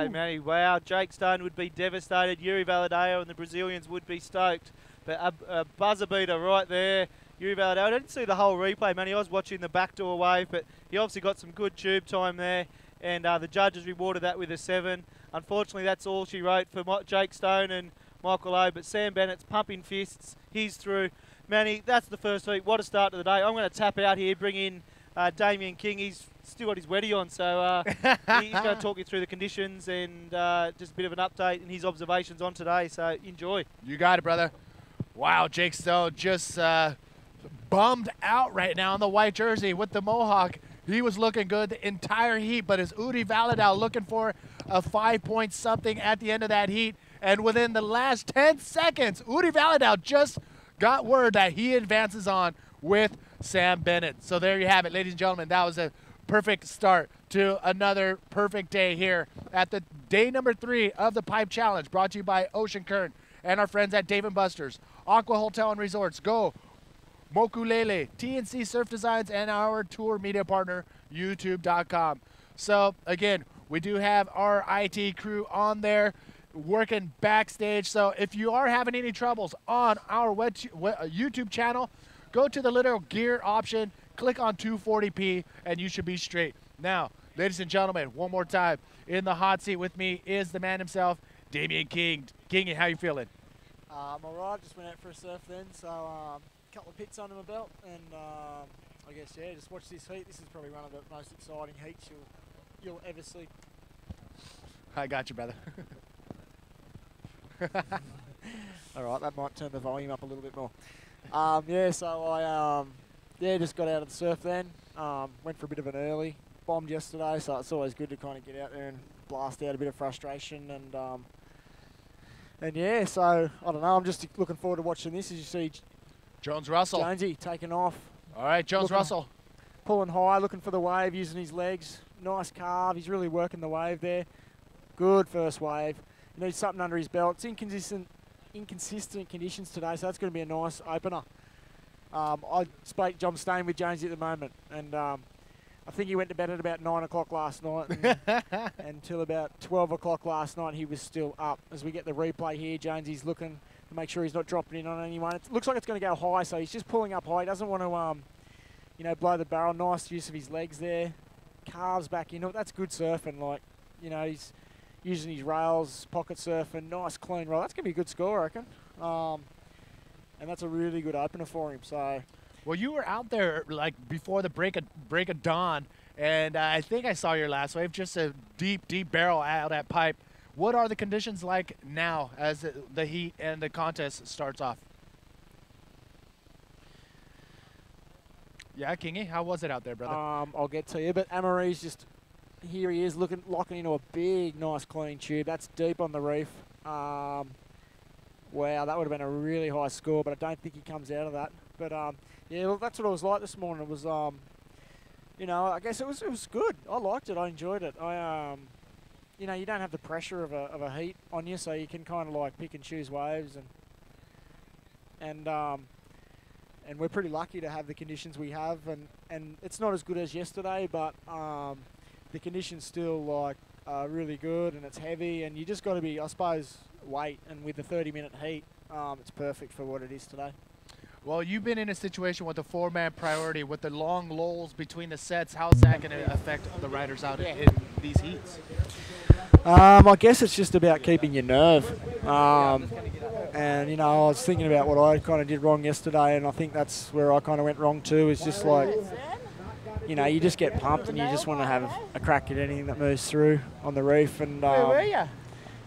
say, Manny. Wow, Jake Stone would be devastated. Yuri Valadeo and the Brazilians would be stoked. But a buzzer beater right there. Yuri Valadeo. I didn't see the whole replay, Manny. I was watching the backdoor wave, but he obviously got some good tube time there. And the judges rewarded that with a 7. Unfortunately, that's all she wrote for Jake Stone and Michael O. But Sam Bennett's pumping fists. He's through. Manny, that's the first heat. What a start to the day. I'm going to tap out here, bring in Damien King. He's still got his weddy on, so he's going to talk you through the conditions and just a bit of an update and his observations on today. So enjoy. You got it, brother. Wow, Jake Stone just bummed out right now in the white jersey with the mohawk. He was looking good the entire heat, but is Udi Valadao looking for a 5-point something at the end of that heat? And within the last 10 seconds, Udi Valadao just got word that he advances on with Sam Bennett. So there you have it, ladies and gentlemen. That was a perfect start to another perfect day here at the day number 3 of the Pipe Challenge, brought to you by Ocean Current and our friends at Dave & Buster's, Aqua Hotel and Resorts, Go, Mokulele, TNC Surf Designs, and our tour media partner, YouTube.com. So again, we do have our IT crew on there working backstage. So if you are having any troubles on our YouTube channel, go to the little gear option, click on 240p, and you should be straight. Now, ladies and gentlemen, one more time, in the hot seat with me is the man himself, Damien King. Kingy, how you feeling? I'm alright, just went out for a surf then, so a couple of pits under my belt, and I guess, yeah, just watch this heat. This is probably one of the most exciting heats you'll ever see. I got you, brother. Alright, that might turn the volume up a little bit more. Yeah, so I just got out of the surf then, went for a bit of an early, bombed yesterday, so it's always good to kind of get out there and blast out a bit of frustration, and yeah, so I don't know, I'm just looking forward to watching this. As you see, Jones Russell. Jonesy taking off. All right, Jones Russell. Pulling high, looking for the wave, using his legs. Nice carve, he's really working the wave there. Good first wave. He needs something under his belt. It's inconsistent conditions today, so that's going to be a nice opener. I'm staying with Jonesy at the moment, and I think he went to bed at about 9 o'clock last night, and until about 12 o'clock last night he was still up. As we get the replay here, Jonesy's looking to make sure he's not dropping in on anyone. It looks like it's going to go high, so he's just pulling up high. He doesn't want to, blow the barrel. Nice use of his legs there. Carves back in. That's good surfing. He's using his rails, pocket surfing, nice clean roll. That's going to be a good score, I reckon. And that's a really good opener for him. So, well, you were out there before the break of dawn, and I think I saw your last wave, just a deep barrel out at pipe. What are the conditions like now as the heat and the contest starts off? Yeah, Kingy, how was it out there, brother? I'll get to you, but Amory's just, here he is locking into a big, nice, clean tube. That's deep on the reef. Wow, that would have been a really high score, but I don't think he comes out of that. But yeah, well, that's what it was like this morning. It was, I guess it was good. I liked it. I enjoyed it. You don't have the pressure of a heat on you, so you can kind of pick and choose waves, and we're pretty lucky to have the conditions we have, and it's not as good as yesterday, but the conditions still are really good, and it's heavy, and you just got to be, I suppose, wait, and with the 30-minute heat, it's perfect for what it is today. Well, you've been in a situation with the 4-man priority with the long lulls between the sets. How's that going to affect the riders out in these heats? I guess it's just about keeping your nerve. And, I was thinking about what I kind of did wrong yesterday, and I think that's where I kind of went wrong too, is just you just get pumped and you just want to have a crack at anything that moves through on the reef, and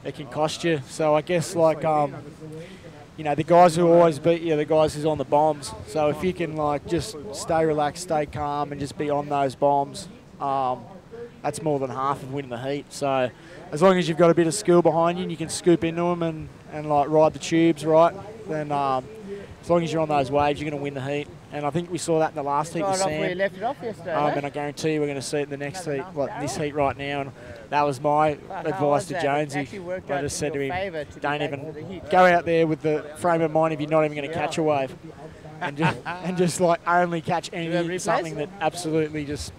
it can cost you. So I guess the guys who always beat you are the guys who's on the bombs. So if you can just stay relaxed, stay calm, and just be on those bombs, that's more than half of winning the heat. So as long as you've got a bit of skill behind you and you can scoop into them and ride the tubes right, then as long as you're on those waves, you're going to win the heat. And I think we saw that in the last heat with Sam. Where you left it off yesterday, and I guarantee you we're going to see it in the next heat, this heat right now. And that was my advice to Jonesy. I just said to him, don't even go out there with the frame of mind if you're not even going to catch a wave. and just like only catch we have any replays? something that absolutely just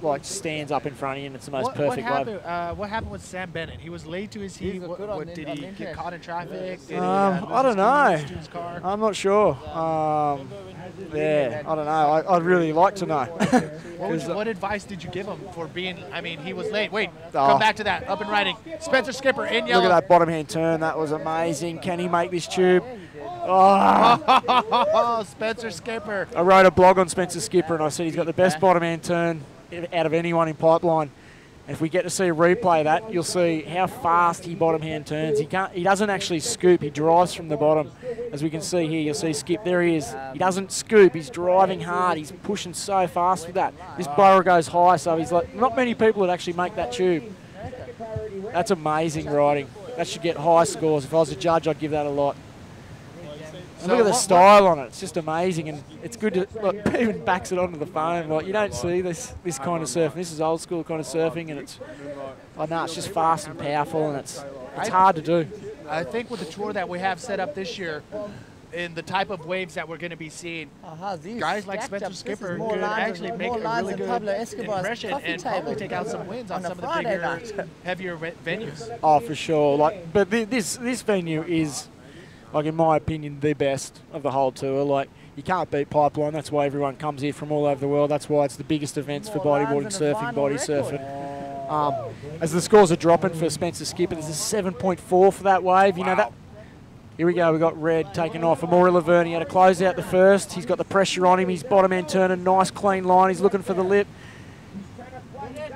like stands up in front of you, and it's the most perfect wave. What happened with Sam Bennett? He was late to his heat. He's good on Did the he get internet. caught in traffic? Did he, I don't know. I'm not sure. Yeah, I don't know. I'd really like to know. What advice did you give him for being? I mean, he was late. Wait, Oh. come back to that. Up and riding. Spencer Skipper in yellow. Look at that bottom hand turn. That was amazing. Can he make this tube? Oh. Spencer Skipper. I wrote a blog on Spencer Skipper, and I said he's got the best bottom hand turn out of anyone in Pipeline. And if we get to see a replay of that, you'll see how fast he bottom hand turns. He doesn't actually scoop. He drives from the bottom. As we can see here, you'll see Skip. There he is. He doesn't scoop. He's driving hard. He's pushing so fast with that. This blower goes high, so he's like, not many people would actually make that tube. That's amazing riding. That should get high scores. If I was a judge, I'd give that a lot. And look at the style on it. It's just amazing, and it's good to look. Even backs it onto the phone. Like, you don't see this kind of surfing. This is old school kind of surfing, and it's it's just fast and powerful, and it's hard to do. I think with the tour that we have set up this year, in the type of waves that we're going to be seeing, guys like Spencer Skipper could actually make a really good impression and probably take out some wins on some of the bigger, heavier venues. Oh, for sure. Like, but this venue is, like, in my opinion, the best of the whole tour. Like, you can't beat Pipeline. That's why everyone comes here from all over the world. That's why it's the biggest events for bodyboarding, surfing, body surfing. As the scores are dropping for Spencer Skipper, there's a 7.4 for that wave. You know that. Here we go. We got red taken off. Amaury Laverne, he had to close out the first. He's got the pressure on him. He's bottom end turning, nice clean line. He's looking for the lip.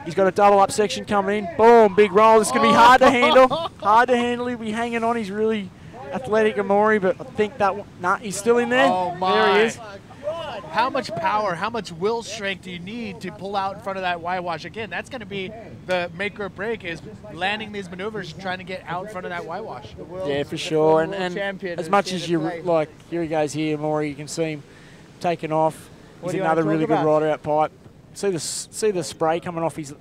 He's got a double up section coming in. Boom, big roll. It's going to be hard to handle. Hard to handle. He'll be hanging on. He's really athletic, Amaury, but I think that one, nah, he's still in there. Oh my. There he is. How much power, how much will strength do you need to pull out in front of that Y-wash? Again, that's going to be the make or break, is landing these maneuvers, trying to get out in front of that Y-wash. Yeah, for sure. And as much as you like, here he goes here, Amaury, you can see him taking off. He's another really good rider out pipe. See the spray coming off his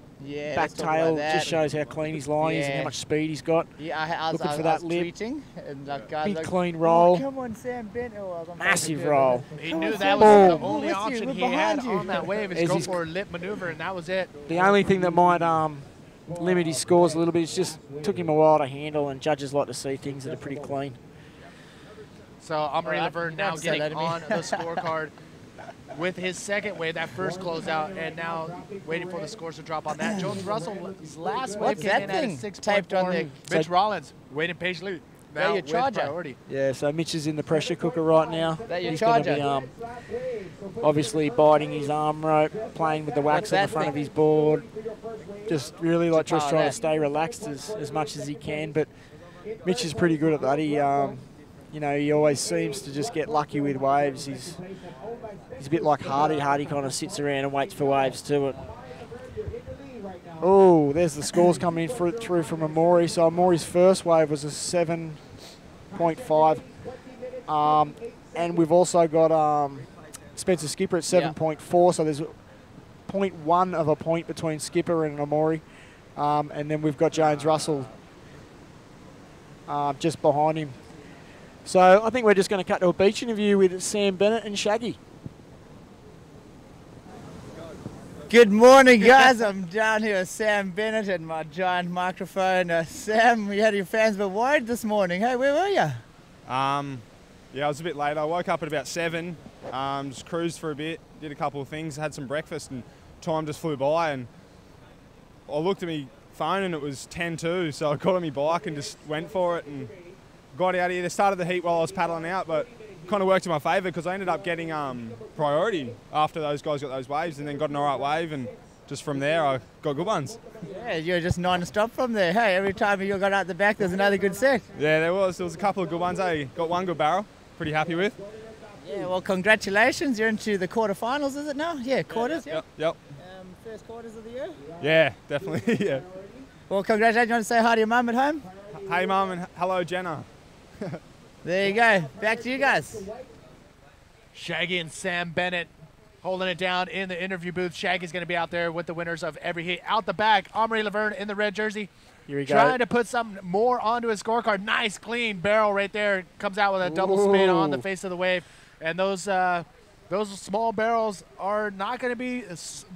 back tail. Just shows how clean his line is and how much speed he's got. Yeah, looking for that lip. Big like, clean roll. Oh, come on, Sam Bennett. Massive roll. He knew that was the Boom. only option he had on that wave is As go he's- for a lip maneuver, and that was it. The only thing that might limit his scores a little bit is just took him a while to handle, and judges like to see things that are pretty clean. So Amaury Laverne now Don't say that getting to me. on the scorecard with his second wave, that first closeout, and now waiting for the scores to drop on that. Jones Russell's last wave What's came that in at a thing 6.4. taped on there? Mitch Rollins waiting patiently. Now your with charger. priority. Yeah, so Mitch is in the pressure cooker right now. That your He's going to charger? be obviously biting his arm rope, playing with the wax What's on the that front thing? of his board. Just really like just power trying that. to stay relaxed as much as he can. But Mitch is pretty good at that. He, you know, he always seems to just get lucky with waves. He's a bit like Hardy. Hardy kind of sits around and waits for waves too. Oh, there's the scores coming in through from Amaury. So Amaury's first wave was a 7.5. And we've also got Spencer Skipper at 7.4. So there's 0.1 of a point between Skipper and Amaury. And then we've got James Russell just behind him. So I think we're just going to cut to a beach interview with Sam Bennett and Shaggy. Good morning, guys. I'm down here with Sam Bennett and my giant microphone. Sam, you had your fans a bit worried this morning. Hey, where were you? Yeah, I was a bit late. I woke up at about 7, just cruised for a bit, did a couple of things, had some breakfast, and time just flew by. And I looked at my phone and it was 10:02, so I got on my bike and just went for it and got out here. They started the heat while I was paddling out, but kind of worked in my favour because I ended up getting priority after those guys got those waves, and then got an alright wave, and just from there I got good ones. Yeah, you're just non-stop from there. Hey, every time you got out the back, there's another good set. Yeah, there was a couple of good ones. Got one good barrel, pretty happy with. Yeah, well, congratulations. You're into the quarterfinals, is it now? Yeah, quarters. Yep. First quarters of the year. Yeah, definitely. Yeah. Well, congratulations. You want to say hi to your mum at home? Hey mum, and hello Jenna. There you go. Back to you guys. Shaggy and Sam Bennett holding it down in the interview booth. Shaggy's going to be out there with the winners of every heat. Out the back, Amaury Laverne in the red jersey. Here we go. Trying to put some more onto his scorecard. Nice, clean barrel right there. Comes out with a double spin on the face of the wave. And those small barrels are not going to be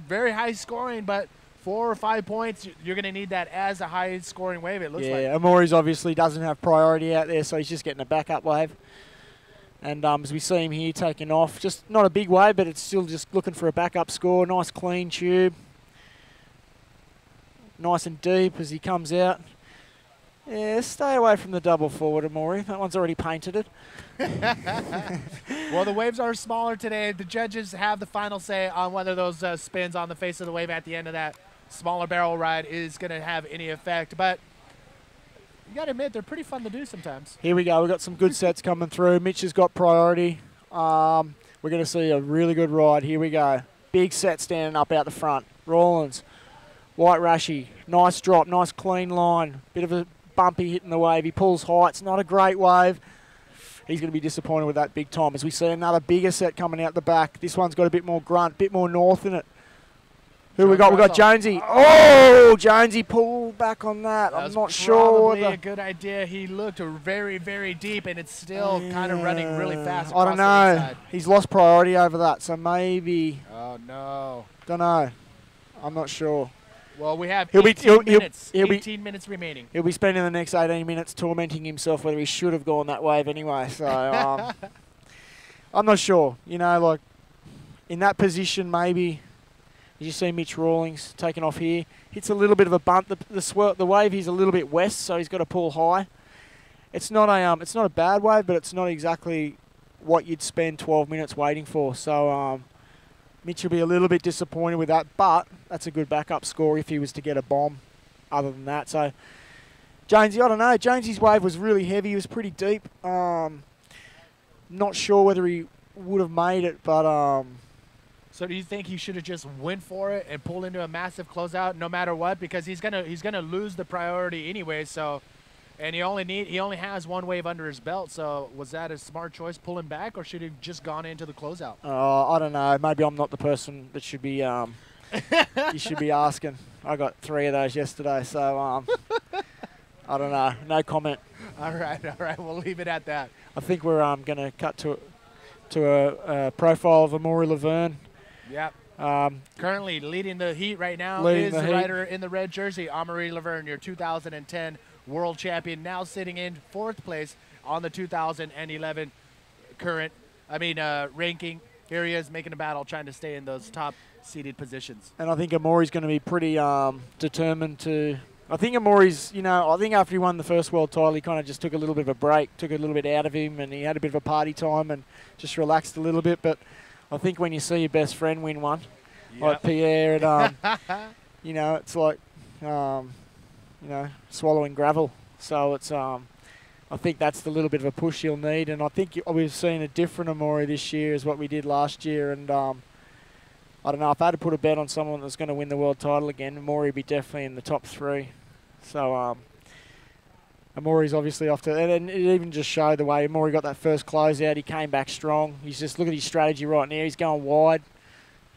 very high scoring, but 4 or 5 points, you're going to need that as a high scoring wave, it looks like. Yeah, Amori's obviously doesn't have priority out there, so he's just getting a backup wave. And as we see him here taking off, just not a big wave, but it's still just looking for a backup score. Nice clean tube. Nice and deep as he comes out. Yeah, stay away from the double forward, Amori. That one's already painted it. Well, the waves are smaller today. The judges have the final say on whether those spins on the face of the wave at the end of that smaller barrel ride is going to have any effect. But you got to admit, they're pretty fun to do sometimes. Here we go. We've got some good sets coming through. Mitch has got priority. We're going to see a really good ride. Here we go. Big set standing up out the front. Rawlins, White Rashi, nice drop, nice clean line. Bit of a bumpy hitting the wave. He pulls high. It's not a great wave. He's going to be disappointed with that big time. As we see another bigger set coming out the back. This one's got a bit more grunt, bit more north in it. Who we got? We got Jonesy. Oh, Jonesy pulled back on that. I'm not sure. Probably a good idea. He looked very, very deep, and it's still kind of running really fast. I don't know. He's lost priority over that, so maybe. Oh no. Don't know. I'm not sure. Well, we have 18 minutes remaining. He'll be spending the next 18 minutes tormenting himself whether he should have gone that wave anyway. So I'm not sure. You know, like in that position, maybe. You see Mitch Rawlings taking off here. Hits a little bit of a bump. The wave he's a little bit west, so he's got to pull high. It's not a bad wave, but it's not exactly what you'd spend 12 minutes waiting for. So Mitch will be a little bit disappointed with that, but that's a good backup score if he was to get a bomb other than that. So Jonesy, I don't know. Jonesy's wave was really heavy. He was pretty deep. Not sure whether he would have made it, but So do you think he should have just went for it and pulled into a massive closeout no matter what? Because he's gonna lose the priority anyway. So, and he only has one wave under his belt. So was that a smart choice, pulling back, or should he have just gone into the closeout? I don't know. Maybe I'm not the person that should be. You should be asking. I got 3 of those yesterday, so I don't know. No comment. All right. We'll leave it at that. I think we're gonna cut to a profile of Amaury Laverne. Yep. Currently leading the heat right now is the rider in the red jersey, Amaury Laverne, your 2010 world champion, now sitting in 4th place on the 2011 ranking. Here he is making a battle, trying to stay in those top seeded positions. And I think Amaury's going to be pretty determined to. I think Amaury's, I think after he won the first world title, he kind of just took a little bit of a break, took a little bit out of him, and he had a bit of a party time and just relaxed a little bit. But I think when you see your best friend win one, like Pierre, and it's like, swallowing gravel. So it's, I think that's the little bit of a push he'll need. And I think we've seen a different Amaury this year as what we did last year. And I don't know, if I had to put a bet on someone that's going to win the world title again, Amaury would be definitely in the top 3. So Amaury's obviously off to, and it even just showed the way Amaury got that first closeout. He came back strong. He's just, look at his strategy right now. He's going wide.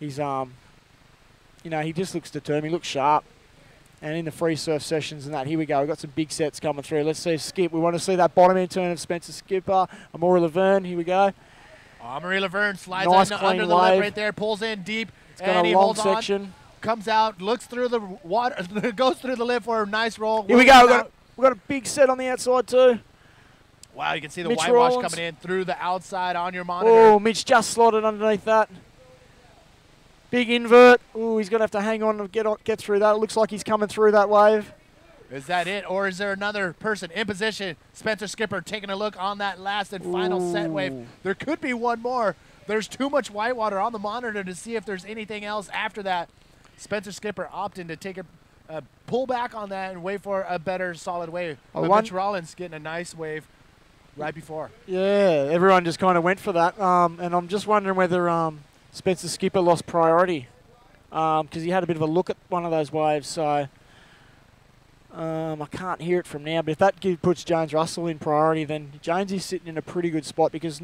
He's, he just looks determined. He looks sharp. And in the free surf sessions and that, here we go. We've got some big sets coming through. Let's see Skip. We want to see that bottom end turn of Spencer Skipper. Amaury Laverne, here we go. Amaury Laverne slides nice under the lip right there, pulls in deep, and he holds on, comes out, looks through the water, goes through the lip for a nice roll. Here we go. We've got a big set on the outside too. Wow, you can see the Mitch whitewash Rawlins coming in through the outside on your monitor. Oh, Mitch just slotted underneath that. Big invert. Oh, he's going to have to hang on and get through that. It looks like he's coming through that wave. Is that it, or is there another person in position? Spencer Skipper taking a look on that last and final set wave. There could be one more. There's too much whitewater on the monitor to see if there's anything else after that. Spencer Skipper opting to take a pull back on that and wait for a better solid wave. Mitch Rawlins getting a nice wave right before. Yeah, everyone just kind of went for that. And I'm just wondering whether Spencer Skipper lost priority because he had a bit of a look at one of those waves. So I can't hear it from now. But if that puts James Russell in priority, then Jonesy's sitting in a pretty good spot because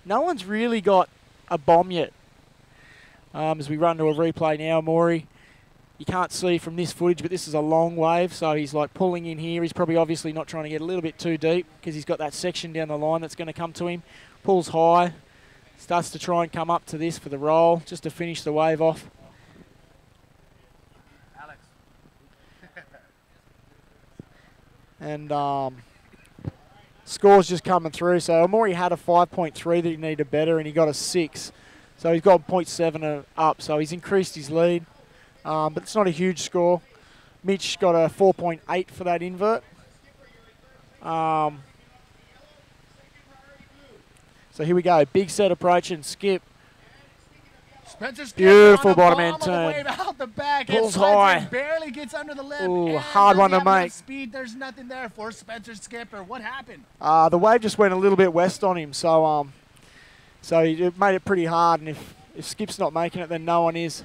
no one's really got a bomb yet. As we run to a replay now, Amaury, you can't see from this footage, but this is a long wave, so he's like pulling in here. He's probably obviously not trying to get a little bit too deep because he's got that section down the line that's going to come to him. Pulls high. Starts to try and come up to this for the roll, just to finish the wave off. Alex. And score's just coming through. So Amori had a 5.3 that he needed better, and he got a 6. So he's got 0.7 up. So he's increased his lead, but it's not a huge score. Mitch got a 4.8 for that invert. So here we go. Big set approach and skip. Spencer Skipper Beautiful on the bottom end bomb on the turn. wave out the back. Pulls Spencer high. barely gets under the lip. Ooh, and hard one doesn't to have enough make. Speed. There's nothing there for Spencer Skipper. What happened? The wave just went a little bit west on him, so it made it pretty hard. And if Skip's not making it, then no one is.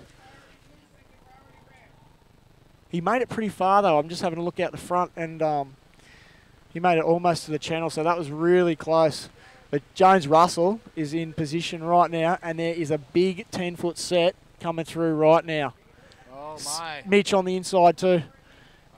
He made it pretty far though. I'm just having a look out the front, and he made it almost to the channel, so that was really close. But Jones Russell is in position right now, and there is a big 10-foot set coming through right now. Oh my! Mitch on the inside too.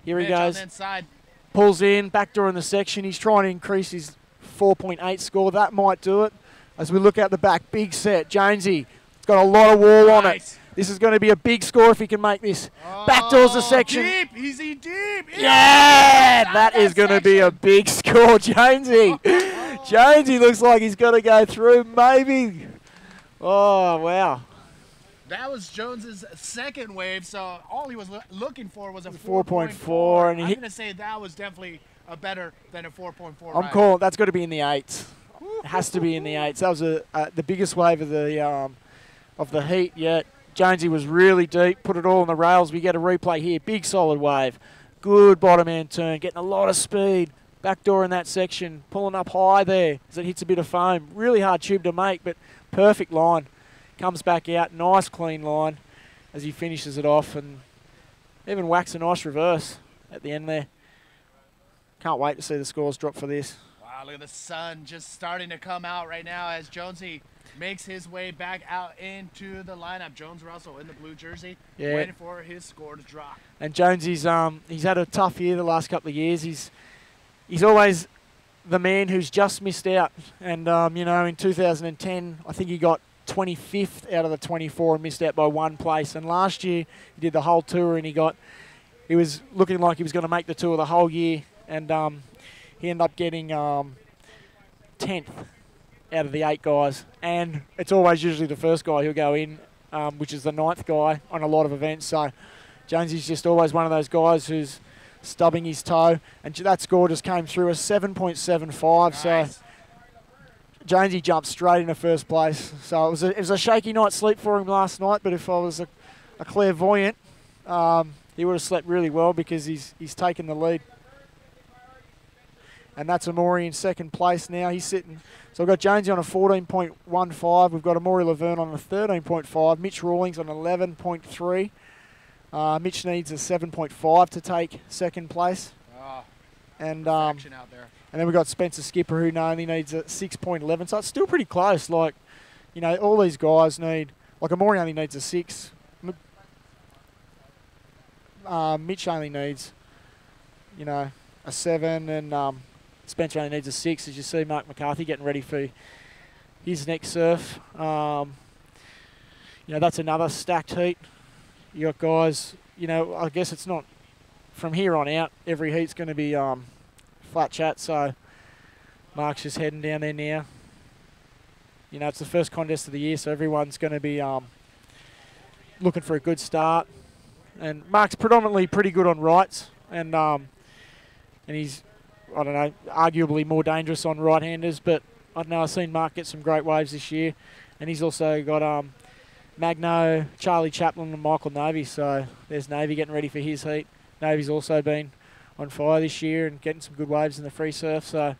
Here he Mitch on goes. the inside. Pulls in, backdoor in the section. He's trying to increase his 4.8 score. That might do it. As we look out the back, big set. Jonesy, it's got a lot of wall on it. Nice. This is going to be a big score if he can make this. Backdoors the section. Deep, easy deep. Yeah, that is going to be a big score, Jonesy. Jonesy looks like he's going to go through, maybe. Oh, wow. That was Jones's second wave, so all he was looking for was a 4.4, and I'm he- going to say that was definitely a better than a 4.4. I'm ride. calling. That's got to be in the 8s. It has to be in the 8s. That was the biggest wave of the heat yet. Jonesy was really deep, put it all on the rails. We get a replay here. Big solid wave. Good bottom end turn, getting a lot of speed. Backdoor in that section, pulling up high there as it hits a bit of foam. Really hard tube to make, but perfect line. Comes back out, nice clean line as he finishes it off, and even whacks a nice reverse at the end there. Can't wait to see the scores drop for this. Wow, look at the sun just starting to come out right now as Jonesy makes his way back out into the lineup. Jones Russell in the blue jersey, Yeah. waiting for his score to drop. And Jonesy's he's had a tough year the last couple of years. He's always the man who's just missed out. And you know, in 2010, I think he got 25th out of the 24 and missed out by 1 place. And last year he did the whole tour, and he was looking like he was going to make the tour the whole year, and he ended up getting 10th out of the 8 guys. And it's always usually the first guy who'll go in, which is the 9th guy on a lot of events. So Jonesy's just always one of those guys who's stubbing his toe, and that score just came through as 7.75. Nice. So Jonesy jumped straight into first place. So it was a shaky night's sleep for him last night, but if I was a clairvoyant, he would have slept really well, because he's taken the lead. And that's Amori in second place now. He's sitting. So we've got Jonesy on a 14.15. We've got Amori Laverne on a 13.5. Mitch Rawlings on 11.3. Mitch needs a 7.5 to take second place. Oh, And action out there. and then we've got Spencer Skipper, who only needs a 6.11. So it's still pretty close. Like, you know, all these guys need, like Amori only needs a 6. Mitch only needs, you know, a 7, and Spencer only needs a 6. As you see, Mark McCarthy getting ready for his next surf. You know, that's another stacked heat. You got guys, you know, I guess it's not from here on out. Every heat's going to be flat chat, so Mark's just heading down there now. You know, it's the first contest of the year, so everyone's going to be looking for a good start. And Mark's predominantly pretty good on rights, and he's, I don't know, arguably more dangerous on right-handers, but I don't know, I've seen Mark get some great waves this year, and he's also got Magno, Charlie Chaplin and Michael Navy, so there's Navy getting ready for his heat. Navy's also been on fire this year and getting some good waves in the free surf, so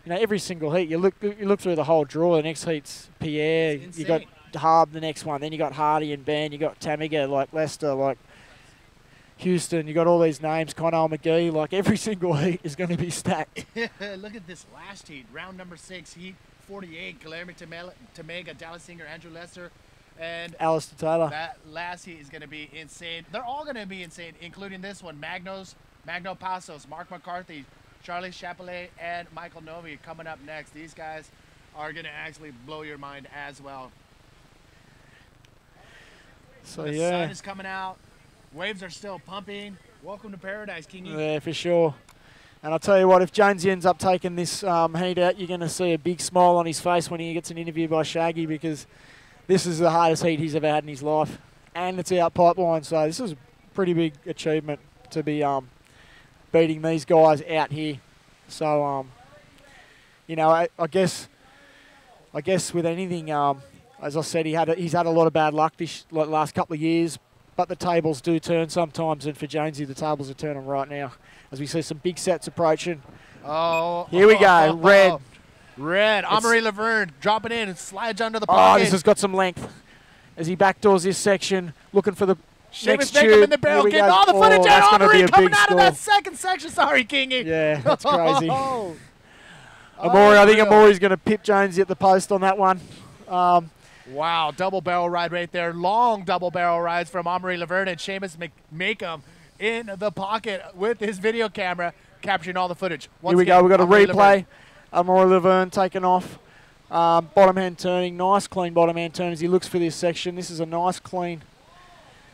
you know, every single heat, you look through the whole draw. The next heat's Pierre, you got Harb the next one, then you got Hardy and Ben, you got Tamiga, like Lester, like Houston, you got all these names, Connell McGee, like every single heat is going to be stacked. Look at this last heat, round number 6, heat 48, Guillermo Tamega, Dallas Singer, Andrew Lester, and Alistair Taylor. that last heat is going to be insane. They're all going to be insane, including this one. Magno Passos, Mark McCarthy, Charlie Chapelet, and Michael Novi coming up next. These guys are going to actually blow your mind as well. So the yeah, sun is coming out. Waves are still pumping. Welcome to paradise, Kingy. yeah, for sure. And I'll tell you what, if Jonesy ends up taking this heat out, you're going to see a big smile on his face when he gets an interview by Shaggy, because this is the hardest heat he's ever had in his life. And it's out pipeline, so this is a pretty big achievement to be beating these guys out here. So, you know, I guess with anything, as I said, he's had a lot of bad luck this last couple of years, but the tables do turn sometimes, and for Jonesy, the tables are turning right now as we see some big sets approaching. Oh, here we go, red. Red, Amory Laverne dropping in and slides under the pocket. Oh, this has got some length as he backdoors this section, looking for the next Seamus tube. in the barrel, getting all the footage out. Amory coming out of that second section. Sorry, Kingy. Yeah, that's crazy. Amory, I think Amory's going to pip Jonesy at the post on that one. Wow, double barrel ride right there. Long double barrel rides from Amory Laverne and Seamus Makeham in the pocket with his video camera, capturing all the footage. Here we go. We've got a replay. Amory Laverne taking off. Bottom hand turning. Nice, clean bottom hand turn as he looks for this section. This is a nice, clean.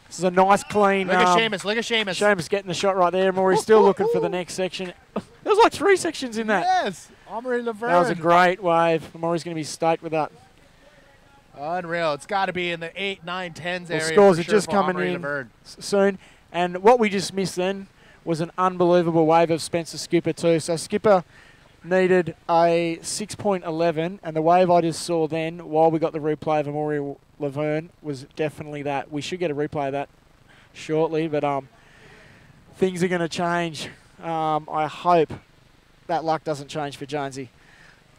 Look at Seamus. Look at Seamus. Seamus getting the shot right there. Amory's still looking for the next section. There was like 3 sections in that. Yes. Amory Laverne. That was a great wave. Amory's going to be stoked with that. Unreal. It's got to be in the 8, 9, 10s area. Scores are sure just coming in soon. And what we just missed then was an unbelievable wave of Spencer Skipper too. So Skipper needed a 6.11, and the wave I just saw then while we got the replay of Amory Laverne was definitely that. We should get a replay of that shortly, but things are going to change. I hope that luck doesn't change for Jonesy.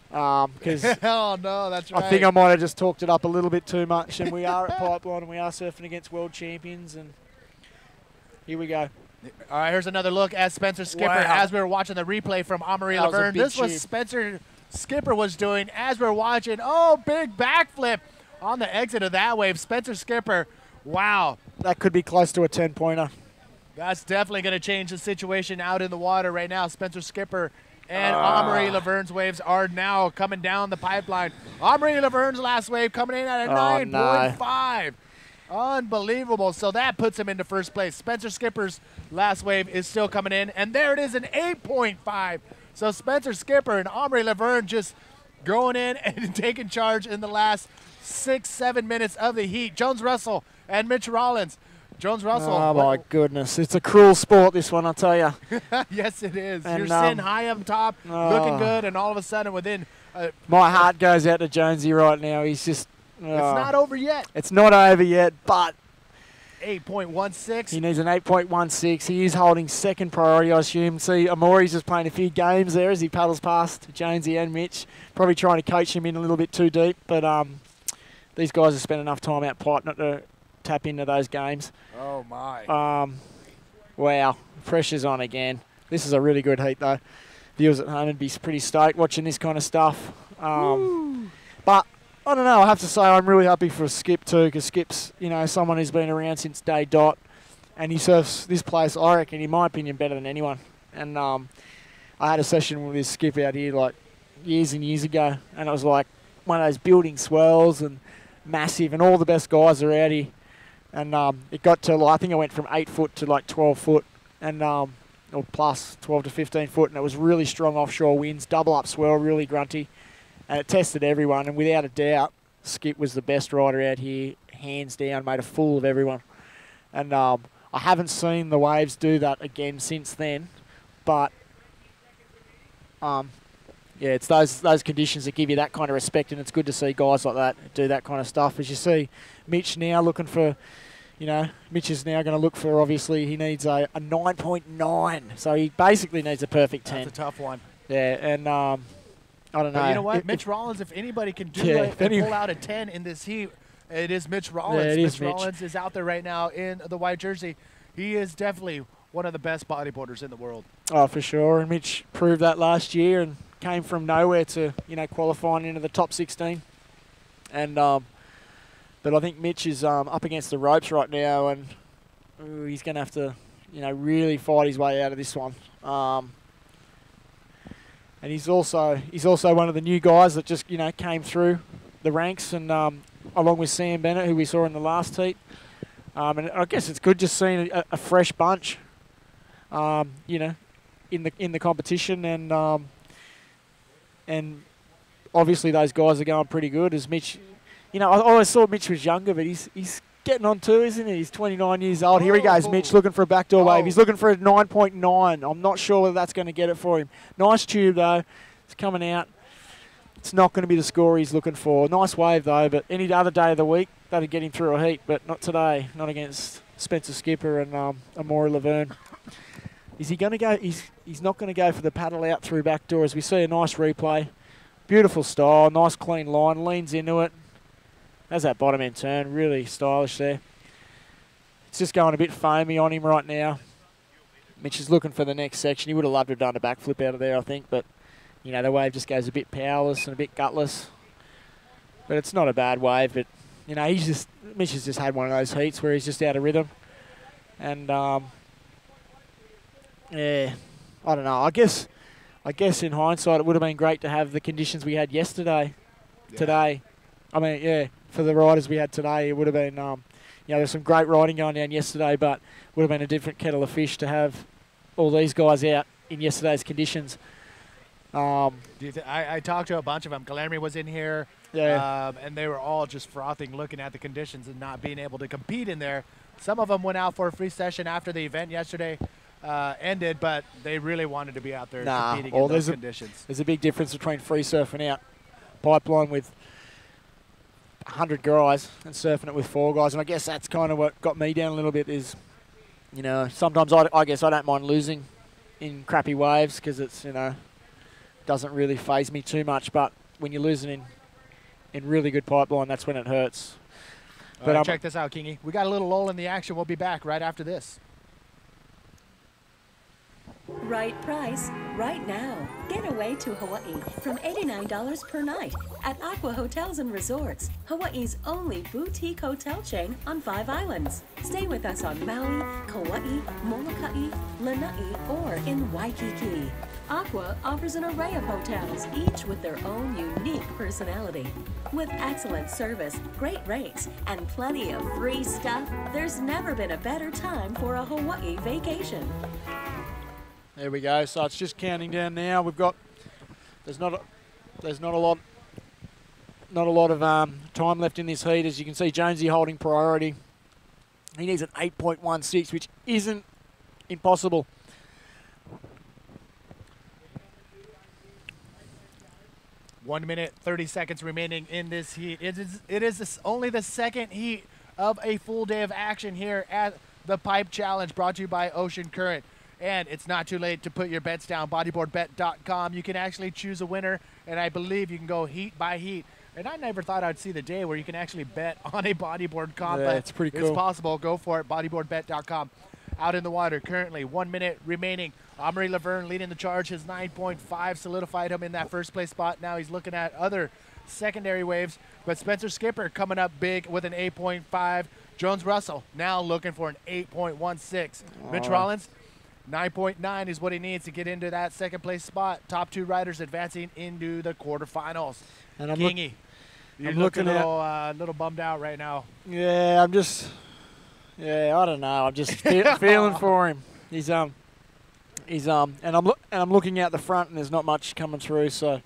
Because oh no, that's right. I think I might have just talked it up a little bit too much, and we are at Pipeline and we are surfing against world champions, and here we go. All right, here's another look at Spencer Skipper as we were watching the replay from Amory Laverne. This was Spencer Skipper was doing as we were watching. Oh, big backflip on the exit of that wave. Spencer Skipper, wow. That could be close to a 10-pointer. That's definitely going to change the situation out in the water right now. Spencer Skipper and Amory Laverne's waves are now coming down the pipeline. Amory Laverne's last wave coming in at a 9.5. Unbelievable. So that puts him into first place. Spencer Skipper's last wave is still coming in, and there it is, an 8.5. So Spencer Skipper and Amory Laverne just going in and taking charge in the last 6-7 minutes of the heat. Jones Russell and Mitch Rollins. Jones Russell. Oh, my goodness. It's a cruel sport, this one, I'll tell you. Yes, it is. And, you're sitting high up top, looking good, and all of a sudden within my heart goes out to Jonesy right now. He's just... it's not over yet. It's not over yet, but... 8.16. He needs an 8.16. He is holding second priority, I assume. See, Amory's just playing a few games there as he paddles past Jonesy and Mitch. Probably trying to coach him in a little bit too deep, but these guys have spent enough time out pipe not to tap into those games. Oh, my. Wow. Pressure's on again. This is a really good heat, though. Viewers at home would be pretty stoked watching this kind of stuff. But I don't know. I have to say I'm really happy for Skip too, because Skip's, you know, someone who's been around since day dot, and he surfs this place, I reckon, in my opinion, better than anyone. And I had a session with this Skip out here like years and years ago, and it was like one of those building swells and massive, and all the best guys are out here. And it got to, like, I think I went from 8 foot to like 12 foot, and or plus 12 to 15 foot, and it was really strong offshore winds, double up swell, really grunty. And it tested everyone, and without a doubt, Skip was the best rider out here, hands down, made a fool of everyone. And I haven't seen the waves do that again since then, but yeah, it's those conditions that give you that kind of respect, and it's good to see guys like that do that kind of stuff. As you see, Mitch now looking for, you know, Mitch is now going to look for, obviously, he needs a 9.9, so he basically needs a perfect 10. That's a tough one. Yeah, and I don't know. But you know what? Mitch Rollins, if anybody can do it and pull out a 10 in this heat, it is Mitch Rollins. Yeah, Mitch Rollins is out there right now in the white jersey. He is definitely one of the best bodyboarders in the world. Oh, for sure. And Mitch proved that last year and came from nowhere to, you know, qualifying into the top 16. And but I think Mitch is up against the ropes right now, and he's going to have to, you know, really fight his way out of this one. and he's also one of the new guys that just came through the ranks, and along with Sam Bennett, who we saw in the last heat. And I guess it's good just seeing a fresh bunch, in the competition, and obviously those guys are going pretty good. As Mitch, I always thought Mitch was younger, but he's getting on too, isn't he? He's 29 years old. Here he goes, Mitch, looking for a backdoor wave. He's looking for a 9.9. I'm not sure whether that's going to get it for him. Nice tube, though. It's coming out. It's not going to be the score he's looking for. Nice wave, though, but any other day of the week, that'd get him through a heat, but not today. Not against Spencer Skipper and Amaury Laverne. Is he going to go? He's not going to go for the paddle out through backdoor, as we see a nice replay. Beautiful style, nice clean line, leans into it. Has that bottom end turn, really stylish there. It's just going a bit foamy on him right now. Mitch is looking for the next section. He would have loved to have done a backflip out of there, I think, but the wave just goes a bit powerless and a bit gutless. But it's not a bad wave, but Mitch has just had one of those heats where he's just out of rhythm. And yeah, I don't know. I guess in hindsight it would have been great to have the conditions we had yesterday, today. I mean, yeah, for the riders we had today, it would have been, there's some great riding going down yesterday, but it would have been a different kettle of fish to have all these guys out in yesterday's conditions. I talked to a bunch of them. Guilherme was in here, and they were all just frothing, looking at the conditions and not being able to compete in there. Some of them went out for a free session after the event yesterday ended, but they really wanted to be out there competing in those conditions. There's a big difference between free surfing out pipeline with 100 guys and surfing it with 4 guys, and I guess that's kind of what got me down a little bit is, sometimes I guess I don't mind losing in crappy waves because it's, doesn't really faze me too much, but when you're losing in really good pipeline, that's when it hurts. But check this out, Kingy. We got a little lull in the action. We'll be back right after this. Right price, right now. Get away to Hawaii from $89 per night at Aqua Hotels and Resorts, Hawaii's only boutique hotel chain on 5 islands. Stay with us on Maui, Kauai, Molokai, Lanai, or in Waikiki. Aqua offers an array of hotels, each with their own unique personality. With excellent service, great rates, and plenty of free stuff, there's never been a better time for a Hawaii vacation. There we go. So it's just counting down now. We've got there's not a lot of time left in this heat. As you can see, Jonesy holding priority. He needs an 8.16, which isn't impossible. One minute, 30 seconds remaining in this heat. It is only the second heat of a full day of action here at the Pipe Challenge, brought to you by Ocean Current. And it's not too late to put your bets down. Bodyboardbet.com. You can actually choose a winner, and I believe you can go heat by heat. And I never thought I'd see the day where you can actually bet on a bodyboard comp. Yeah, it's pretty cool. It's possible. Go for it. Bodyboardbet.com. Out in the water currently. 1 minute remaining. Amaury Laverne leading the charge. His 9.5 solidified him in that first place spot. Now he's looking at other secondary waves. But Spencer Skipper coming up big with an 8.5. Jones Russell now looking for an 8.16. Mitch Rollins, 9.9 is what he needs to get into that second place spot. Top 2 riders advancing into the quarterfinals. And I'm Kingy, you're looking a little bummed out right now. Yeah, I don't know. I'm just feeling for him. And I'm looking out the front, and there's not much coming through. So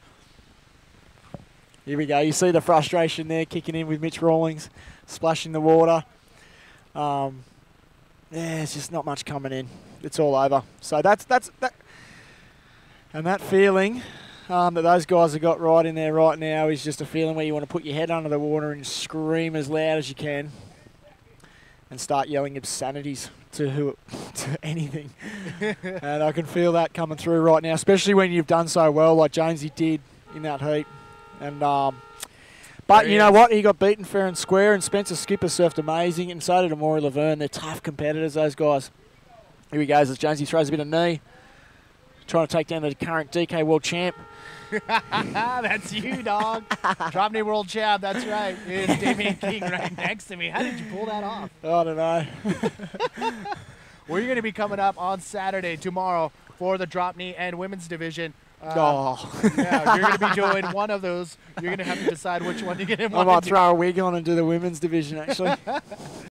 here we go. You see the frustration there kicking in with Mitch Rawlings, splashing the water. Yeah, it's just not much coming in. It's all over. So that's that. And that feeling that those guys have got right in there right now is just a feeling where you want to put your head under the water and scream as loud as you can and start yelling obscenities to anything. And I can feel that coming through right now, especially when you've done so well like Jonesy did in that heat. And but you know what? He got beaten fair and square, and Spencer Skipper surfed amazing, and so did Amaury Laverne. They're tough competitors, those guys. Here he goes as Jonesy throws a bit of knee, trying to take down the current DK World Champ. That's you, dog. Drop knee world champ, that's right. It's Damien King right next to me. How did you pull that off? I don't know. We're going to be coming up on Saturday, tomorrow, for the drop knee and women's division. Yeah, you're going to be doing one of those. You're going to have to decide which one you're going to I want might to do. throw a wig on and do the women's division, actually.